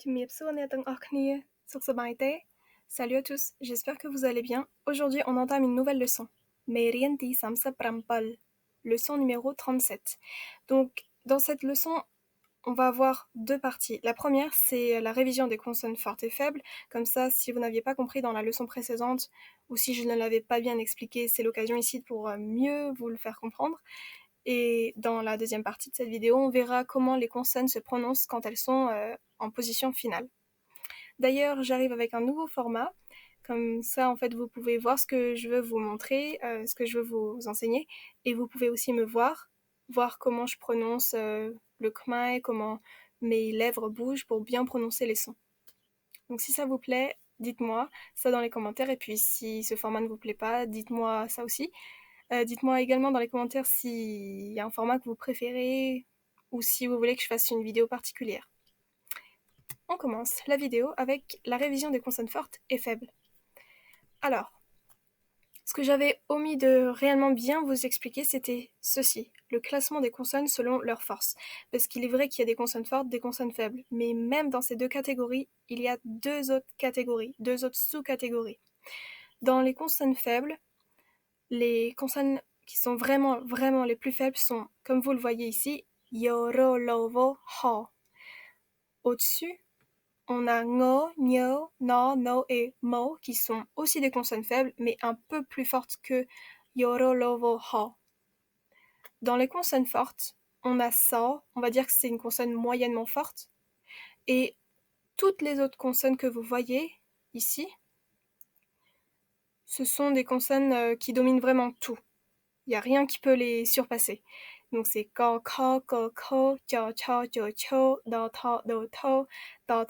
ជំរាបសួរអ្នកទាំងអស់គ្នាសុខសប្បាយទេ Salut à tous, j'espère que vous allez bien. Aujourd'hui, on entame une nouvelle leçon. Meien di samsa prampal, leçon numéro 37. Donc, dans cette leçon, on va avoir deux parties. La première, c'est la révision des consonnes fortes et faibles. Comme ça, si vous n'aviez pas compris dans la leçon précédente, ou si je ne l'avais pas bien expliqué, c'est l'occasion ici pour mieux vous le faire comprendre. Et dans la deuxième partie de cette vidéo, on verra comment les consonnes se prononcent quand elles sont en position finale. D'ailleurs, j'arrive avec un nouveau format. Comme ça, en fait, vous pouvez voir ce que je veux vous montrer, ce que je veux vous enseigner. Et vous pouvez aussi me voir comment je prononce le khmer, comment mes lèvres bougent pour bien prononcer les sons. Donc si ça vous plaît, dites-moi ça dans les commentaires. Et puis si ce format ne vous plaît pas, dites-moi ça aussi. Dites-moi également dans les commentaires s'il y a un format que vous préférez ou si vous voulez que je fasse une vidéo particulière. On commence la vidéo avec la révision des consonnes fortes et faibles. Alors, ce que j'avais omis de réellement bien vous expliquer, c'était ceci, le classement des consonnes selon leur force. Parce qu'il est vrai qu'il y a des consonnes fortes, des consonnes faibles, mais même dans ces deux catégories, il y a deux autres catégories, deux autres sous-catégories. Dans les consonnes faibles, les consonnes qui sont vraiment les plus faibles sont, comme vous le voyez ici, yoro, lovo, ho. Au-dessus, on a ngo, nyo, no, no et mo qui sont aussi des consonnes faibles, mais un peu plus fortes que yoro, lovo, ho. Dans les consonnes fortes, on a sa, on va dire que c'est une consonne moyennement forte, et toutes les autres consonnes que vous voyez ici, ce sont des consonnes qui dominent vraiment tout. Il n'y a rien qui peut les surpasser. Donc c'est ko, ko, ko, ko, cho, cho, cho, cho, do, to, do, to, ba,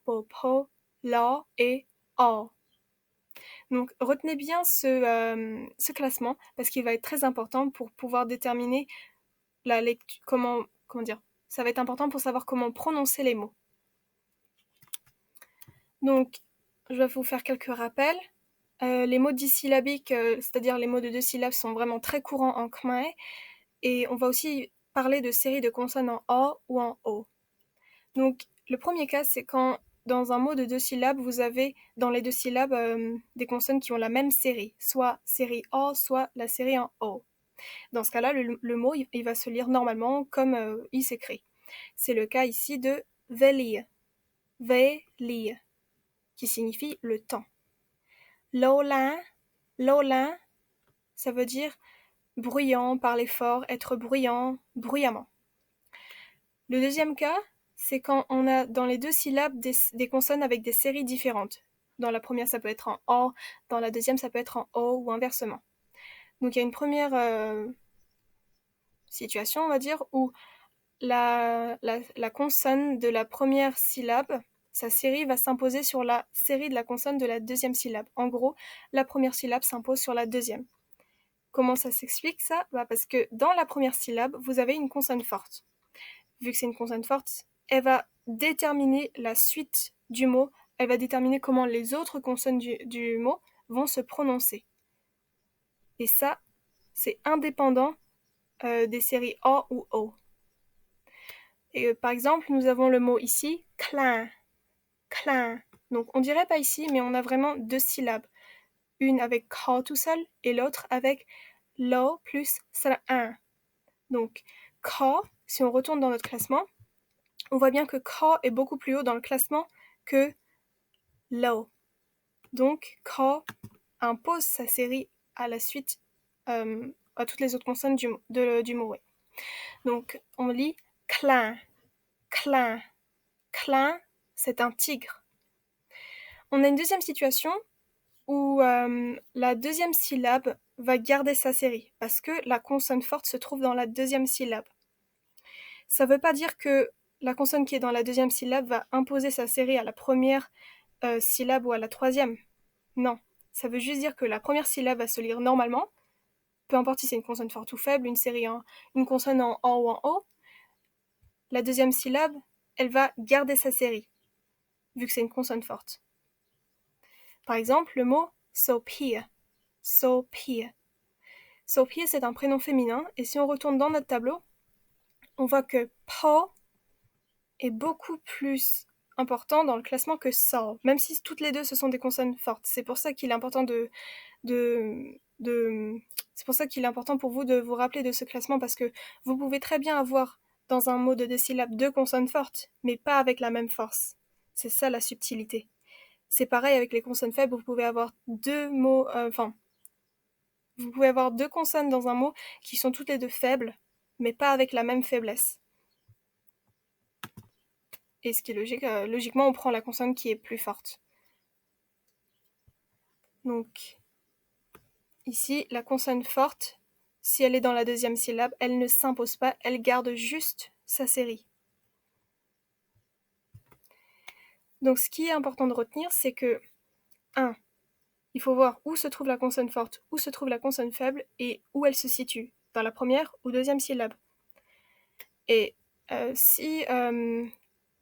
po, po, la et o. Donc retenez bien ce classement parce qu'il va être très important pour pouvoir déterminer la lecture, comment dire, ça va être important pour savoir comment prononcer les mots. Donc je vais vous faire quelques rappels. Les mots dissyllabiques, c'est-à-dire les mots de deux syllabes, sont vraiment très courants en khmer. Et on va aussi parler de séries de consonnes en A ou en O. Donc, le premier cas, c'est quand dans un mot de deux syllabes, vous avez dans les deux syllabes des consonnes qui ont la même série, soit série A, soit la série en O. Dans ce cas-là, le mot, il va se lire normalement comme il s'écrit. C'est le cas ici de veli, veli, qui signifie le temps. Lolin, lolin, ça veut dire bruyant, parler fort, être bruyant, bruyamment. Le deuxième cas, c'est quand on a dans les deux syllabes des consonnes avec des séries différentes. Dans la première, ça peut être en O, dans la deuxième, ça peut être en O ou inversement. Donc il y a une première situation, on va dire, où la consonne de la première syllabe, sa série va s'imposer sur la série de la consonne de la deuxième syllabe. En gros, la première syllabe s'impose sur la deuxième. Comment ça s'explique ça ? Parce que dans la première syllabe, vous avez une consonne forte. Vu que c'est une consonne forte, elle va déterminer la suite du mot, elle va déterminer comment les autres consonnes du mot vont se prononcer. Et ça, c'est indépendant des séries A ou O. Et par exemple, nous avons le mot ici, clin, clin. Donc on dirait pas ici, mais on a vraiment deux syllabes. Une avec K tout seul et l'autre avec Lo plus un. Donc K, si on retourne dans notre classement, on voit bien que K est beaucoup plus haut dans le classement que Lo. Donc K impose sa série à la suite à toutes les autres consonnes du mot. Ouais. Donc on lit clin, clin, clin, c'est un tigre. On a une deuxième situation où la deuxième syllabe va garder sa série parce que la consonne forte se trouve dans la deuxième syllabe. Ça ne veut pas dire que la consonne qui est dans la deuxième syllabe va imposer sa série à la première syllabe ou à la troisième. Non, ça veut juste dire que la première syllabe va se lire normalement, peu importe si c'est une consonne forte ou faible, une consonne en A ou en O. La deuxième syllabe, elle va garder sa série, vu que c'est une consonne forte. Par exemple, le mot Sophie. Sophie. Sophie, c'est un prénom féminin, et si on retourne dans notre tableau, on voit que Po est beaucoup plus important dans le classement que sa, même si toutes les deux ce sont des consonnes fortes. C'est pour ça qu'il est important c'est pour ça qu'il est important pour vous de vous rappeler de ce classement parce que vous pouvez très bien avoir dans un mot de 2 syllabes 2 consonnes fortes, mais pas avec la même force. C'est ça la subtilité. C'est pareil avec les consonnes faibles, vous pouvez avoir vous pouvez avoir 2 consonnes dans un mot qui sont toutes les deux faibles, mais pas avec la même faiblesse. Et ce qui est logique, logiquement, on prend la consonne qui est plus forte. Donc, ici, la consonne forte, si elle est dans la 2e syllabe, elle ne s'impose pas, elle garde juste sa série. Donc, ce qui est important de retenir, c'est que 1. Il faut voir où se trouve la consonne forte, où se trouve la consonne faible et où elle se situe, dans la 1re ou 2e syllabe. Et si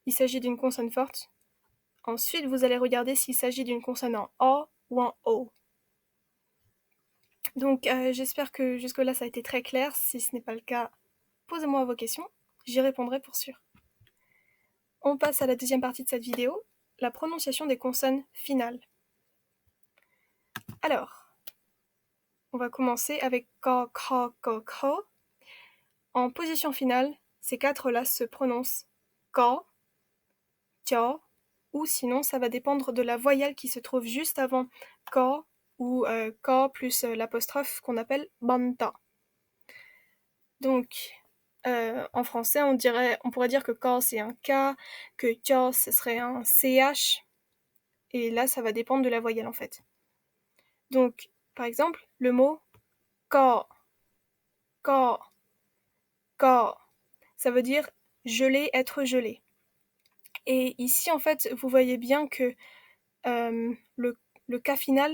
il s'agit d'une consonne forte, ensuite vous allez regarder s'il s'agit d'une consonne en A ou en O. Donc j'espère que jusque-là ça a été très clair. Si ce n'est pas le cas, posez-moi vos questions, j'y répondrai pour sûr. On passe à la 2e partie de cette vidéo, la prononciation des consonnes finales. Alors, on va commencer avec ka, ka, ko, ko. En position finale, ces 4-là se prononcent ka, tia, ou sinon ça va dépendre de la voyelle qui se trouve juste avant ka ou ka plus l'apostrophe qu'on appelle banta. Donc en français on pourrait dire que ka c'est un K, que tia ce serait un CH, et là ça va dépendre de la voyelle en fait. Donc par exemple le mot ka, ka, ka, ça veut dire geler, être gelé. Et ici en fait vous voyez bien que le K final,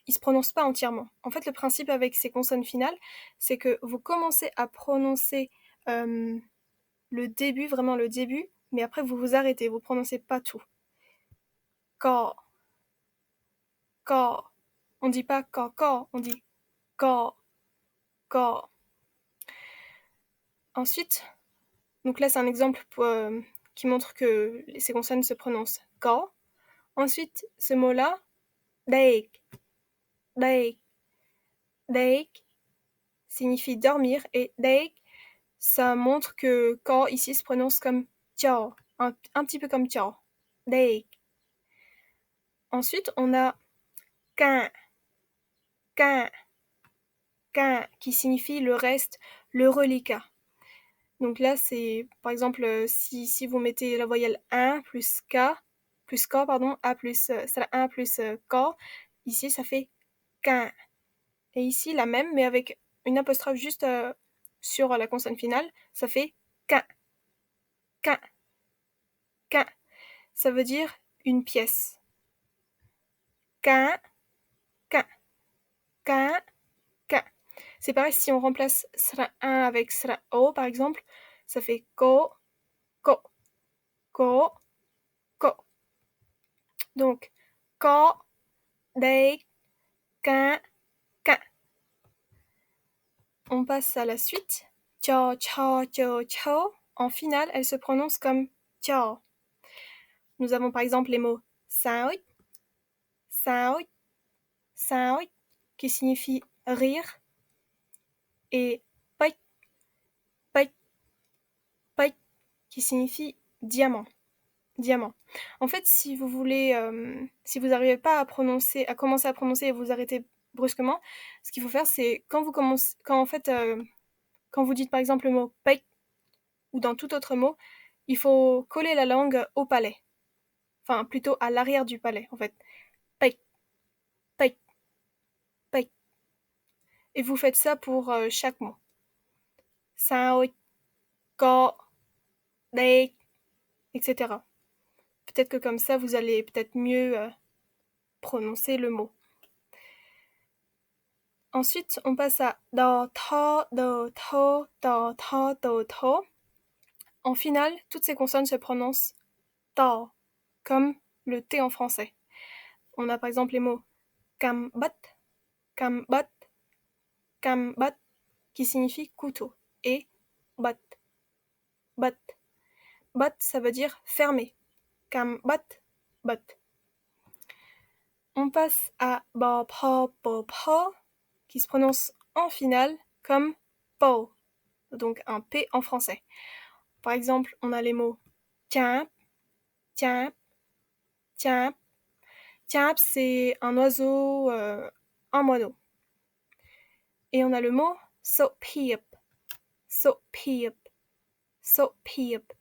il se prononce pas entièrement. En fait, le principe avec ces consonnes finales, c'est que vous commencez à prononcer le début, vraiment le début, mais après vous vous arrêtez, vous prononcez pas tout. Ka, ka. On dit pas ka, ka, on dit ka, ka. Ensuite, donc là c'est un exemple qui montre que ces consonnes se prononcent ka. Ensuite, ce mot-là, daek, daek, daek, signifie dormir, et daek, ça montre que quand ici se prononce comme tiao, un petit peu comme tiao, daek. Ensuite, on a quin, quin, quin, qui signifie le reste, le reliquat. Donc là, c'est par exemple si vous mettez la voyelle 1 plus K, pardon, A plus, c'est 1 plus K, ici ça fait quin. Et ici, la même, mais avec une apostrophe juste sur la consonne finale, ça fait quin, quin, quin. Ça veut dire une pièce. Quin, quin, quin, quin. C'est pareil si on remplace sera 1 avec sera o, par exemple, ça fait ko, ko, ko, ko. Donc, ko, dei, quin, quin. On passe à la suite. Tio, tio, tio, tio. En finale, elle se prononce comme tio. Nous avons par exemple les mots saoit, saoit, saoit, qui signifie rire, et pai, pai, pai, qui signifie diamant. Diamant. En fait, si vous voulez, si vous n'arrivez pas à commencer à prononcer et vous arrêtez brusquement, ce qu'il faut faire, c'est quand vous dites par exemple le mot pai ou dans tout autre mot, il faut coller la langue au palais. Enfin, plutôt à l'arrière du palais, en fait. Pai, pai, pai. Et vous faites ça pour chaque mot. Sao, ko, dei, etc. Peut-être que comme ça, vous allez peut-être mieux prononcer le mot. Ensuite, on passe à do, to, do, to, do, to, do, to. En finale, toutes ces consonnes se prononcent ta, comme le T en français. On a par exemple les mots kambat, kambat, qui signifie couteau, et bat, bat. Bot, ça veut dire fermé. Kam bot, bot. On passe à ba pa, qui se prononce en finale comme po, donc un P en français. Par exemple, on a les mots tiens, tiens, tiens. Tiens, c'est un oiseau, un moineau. Et on a le mot so piep,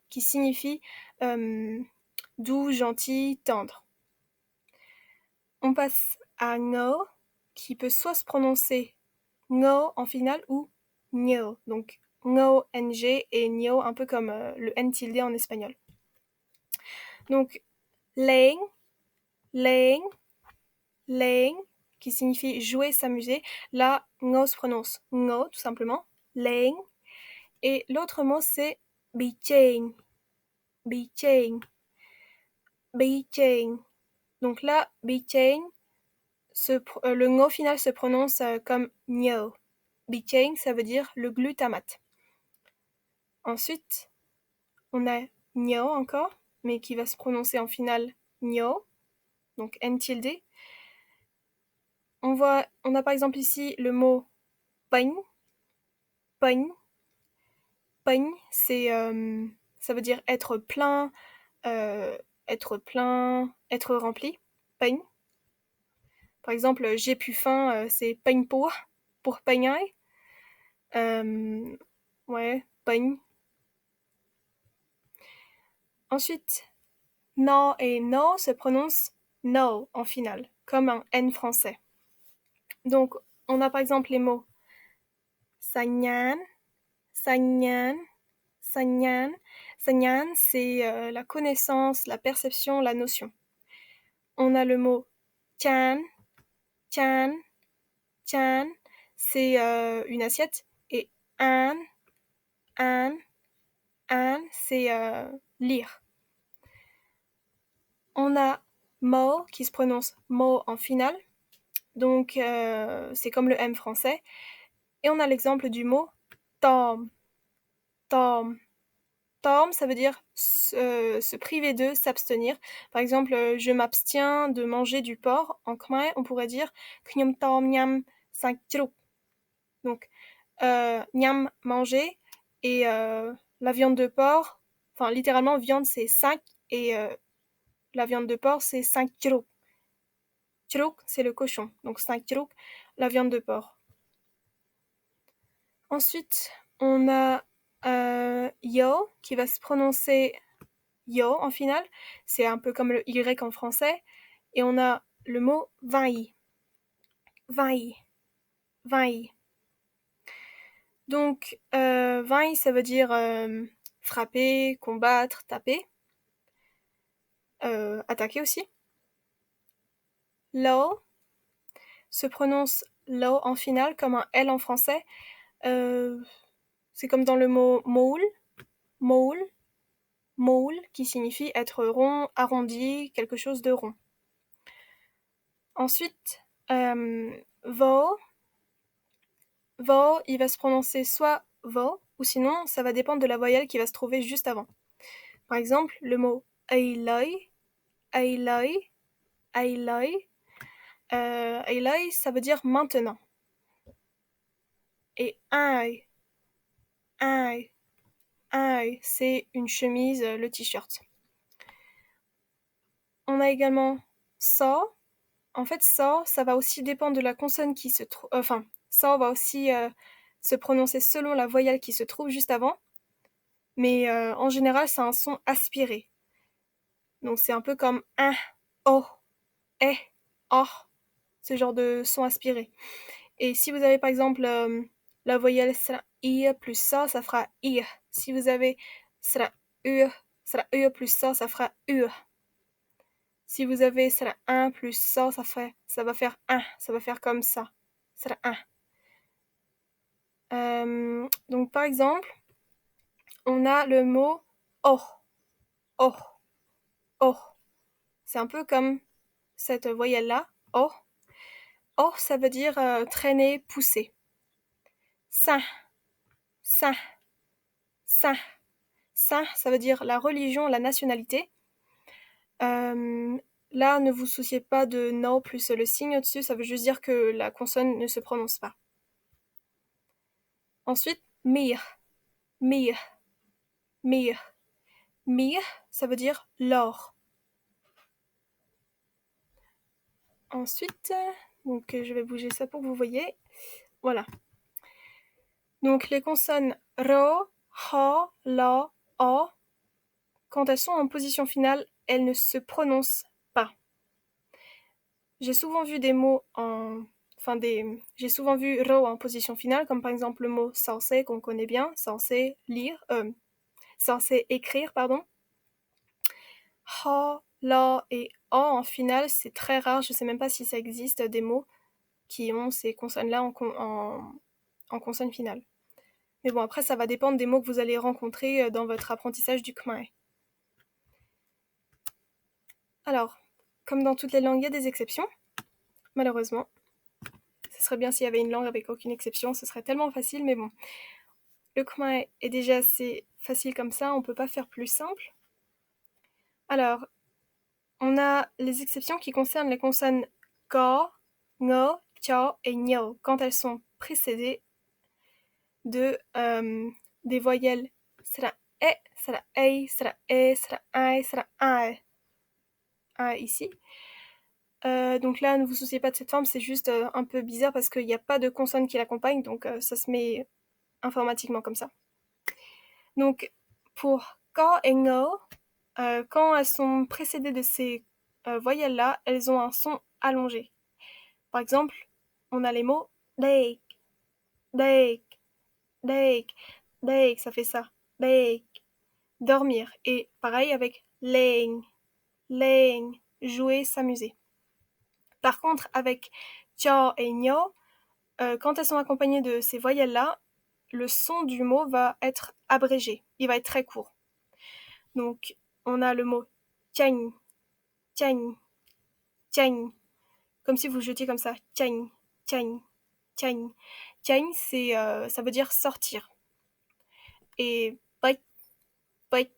qui signifie doux, gentil, tendre. On passe à ngo, qui peut soit se prononcer ngo en finale ou nio. Donc ngo, ng et nio, un peu comme le n tilde en espagnol. Donc laying, laying, laying, qui signifie jouer, s'amuser. Là, ngo se prononce ngo, tout simplement. Laying. Et l'autre mot, c'est bicheng, bicheng, bicheng. Donc là, bicheng, le ngo final se prononce comme nio. Bicheng, ça veut dire le glutamate. Ensuite, on a nio encore, mais qui va se prononcer en finale nio, donc n tilde. On a par exemple ici le mot peigne, peigne, peigne, ça veut dire être plein, être rempli, peigne. Par exemple, j'ai plus faim, c'est peigne pour peigner. Ouais, peigne. Ensuite, no et no se prononcent no en finale, comme un N français. Donc, on a par exemple les mots sanyan, sanyan, sanyan. Sanyan, c'est la connaissance, la perception, la notion. On a le mot chan, chan, chan, c'est une assiette. Et an, an, an, c'est lire. On a mo qui se prononce mo en finale, donc c'est comme le M français. Et on a l'exemple du mot tom, tom. Tom, ça veut dire se priver de, s'abstenir. Par exemple, je m'abstiens de manger du porc. En khmer, on pourrait dire knyam tom nyam sankjruk. Donc, nyam, manger, et la viande de porc, enfin littéralement, viande c'est 5, et la viande de porc c'est 5 kilo. Kilo, c'est le cochon, donc 5 kilo, la viande de porc. Ensuite, on a yo, qui va se prononcer yo en finale, c'est un peu comme le y en français, et on a le mot vai, vai, vai. Donc, vai, ça veut dire frapper, combattre, taper, attaquer aussi. Lo se prononce lo en finale comme un L en français. C'est comme dans le mot moule, moule, moule, qui signifie être rond, arrondi, quelque chose de rond. Ensuite, vo, il va se prononcer soit vo, ou sinon ça va dépendre de la voyelle qui va se trouver juste avant. Par exemple, le mot ailoi, ailoi, ailoi, ailoi, ça veut dire maintenant. Et ai, ai, ai, c'est une chemise, le t-shirt. On a également sa. En fait, ça va aussi dépendre de la consonne qui se trouve. Enfin, ça va aussi se prononcer selon la voyelle qui se trouve juste avant. Mais en général, c'est un son aspiré. Donc c'est un peu comme un, oh, eh, oh, ce genre de son aspiré. Et si vous avez par exemple la voyelle i plus ça fera i. Si vous avez u plus ça fera u. Si vous avez 1 plus ça va faire 1, ça va faire comme ça. 1. Donc par exemple, on a le mot oh, oh, oh. C'est un peu comme cette voyelle-là, oh. Oh, ça veut dire traîner, pousser. Ça, ça, ça. Ça veut dire la religion, la nationalité. Là, ne vous souciez pas de no plus le signe au-dessus, ça veut juste dire que la consonne ne se prononce pas. Ensuite, mir, mir, mir. Mir, ça veut dire l'or. Ensuite, donc je vais bouger ça pour que vous voyez. Voilà. Donc les consonnes ro, ha, la, o, quand elles sont en position finale, elles ne se prononcent pas. J'ai souvent vu des mots j'ai souvent vu ro en position finale, comme par exemple le mot censé qu'on connaît bien, censé lire, censé écrire, pardon. Ha, la et o en finale, c'est très rare, je sais même pas si ça existe des mots qui ont ces consonnes-là en consonne finale. Mais bon, après, ça va dépendre des mots que vous allez rencontrer dans votre apprentissage du khmer. Alors, comme dans toutes les langues, il y a des exceptions, malheureusement. Ce serait bien s'il y avait une langue avec aucune exception, ce serait tellement facile, mais bon. Le khmer est déjà assez facile comme ça, on peut pas faire plus simple. Alors, on a les exceptions qui concernent les consonnes ga, ngo, cha et nyo, quand elles sont précédées de des voyelles sera e, sera ei, sera e, sera ai, sera ai. A ici. Donc là, ne vous souciez pas de cette forme, c'est juste un peu bizarre parce qu'il n'y a pas de consonne qui l'accompagne, donc ça se met informatiquement comme ça. Donc pour ka et ngo, quand elles sont précédées de ces voyelles-là, elles ont un son allongé. Par exemple, on a les mots lake, lake, lake, lake, ça fait ça, lake, dormir. Et pareil avec laying, laying, jouer, s'amuser. Par contre, avec cha et nyo, quand elles sont accompagnées de ces voyelles-là, le son du mot va être abrégé, il va être très court. Donc, on a le mot tiang, tiang, tiang, comme si vous jetiez comme ça, tiang, tiang, tiang. Tiang, ça veut dire sortir. Et bai, bai,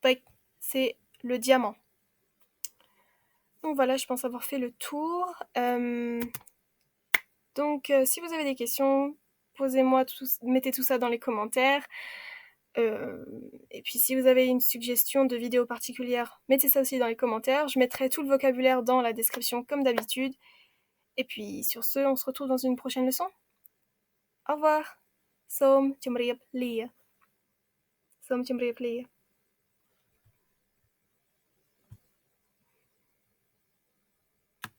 bai, c'est le diamant. Donc voilà, je pense avoir fait le tour. Donc, si vous avez des questions, posez-moi mettez tout ça dans les commentaires. Et puis si vous avez une suggestion de vidéo particulière, mettez ça aussi dans les commentaires. Je mettrai tout le vocabulaire dans la description comme d'habitude. Et puis sur ce, on se retrouve dans une prochaine leçon. Au revoir. Som chumriap lia. Som chumriap lia.